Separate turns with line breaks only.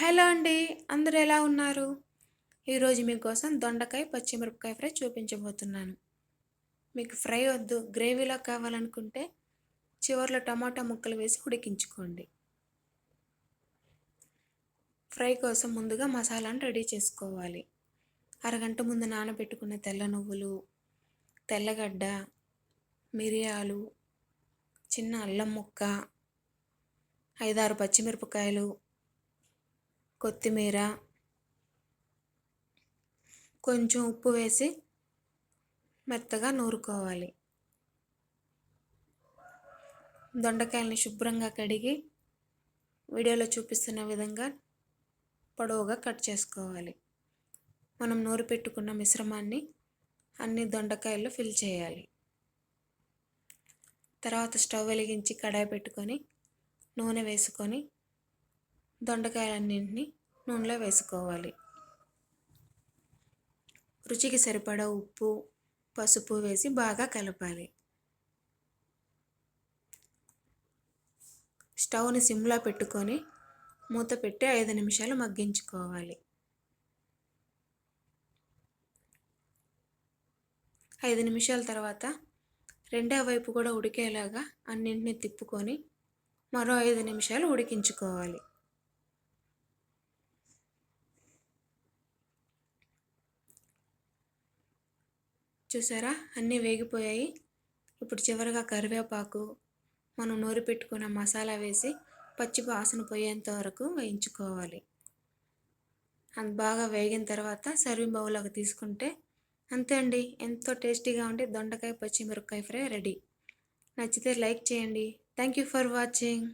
Hello అండి. అందరూ ఎలా ఉన్నారు? ఈరోజు మీకోసం దొండకాయ, పచ్చిమిరపకాయ ఫ్రై చూపించబోతున్నాను. మీకు ఫ్రై వద్దు, గ్రేవీలా కావాలనుకుంటే చివర్లో టమాటా ముక్కలు వేసి ఉడికించుకోండి. ఫ్రై కోసం ముందుగా మసాలాను రెడీ చేసుకోవాలి. అరగంట ముందు నానబెట్టుకున్న తెల్ల నువ్వులు, తెల్లగడ్డ, మిరియాలు, చిన్న అల్లం ముక్క, 5-6 పచ్చిమిరపకాయలు, కొత్తిమీర, కొంచెం ఉప్పు వేసి మెత్తగా నూరుకోవాలి. దొండకాయలని శుభ్రంగా కడిగి వీడియోలో చూపిస్తున్న విధంగా పొడవుగా కట్ చేసుకోవాలి. మనం నూరు పెట్టుకున్న మిశ్రమాన్ని అన్ని దొండకాయల్లో ఫిల్ చేయాలి. తర్వాత స్టవ్ వెలిగించి కడాయి పెట్టుకొని నూనె వేసుకొని దొండకాయలన్నింటినీ నూనెలో వేసుకోవాలి. రుచికి సరిపడా ఉప్పు, పసుపు వేసి బాగా కలపాలి. స్టవ్ని సిమ్లో పెట్టుకొని మూత పెట్టి 5 నిమిషాలు మగ్గించుకోవాలి. 5 నిమిషాల తర్వాత రెండో వైపు కూడా ఉడికేలాగా అన్నింటినీ తిప్పుకొని మరో 5 నిమిషాలు ఉడికించుకోవాలి. చూసారా, అన్నీ వేగిపోయాయి. ఇప్పుడు చివరిగా కరివేపాకు, మనం నూరి పెట్టుకున్న మసాలా వేసి పచ్చి వాసన పోయేంత వరకు వేయించుకోవాలి. అది బాగా వేగిన తర్వాత సర్వింగ్ బౌల్లోకి తీసుకుంటే అంతే అండి, ఎంతో టేస్టీగా ఉండే దొండకాయ పచ్చిమిరపకాయ ఫ్రై రెడీ. నచ్చితే లైక్ చేయండి. Thank you for watching.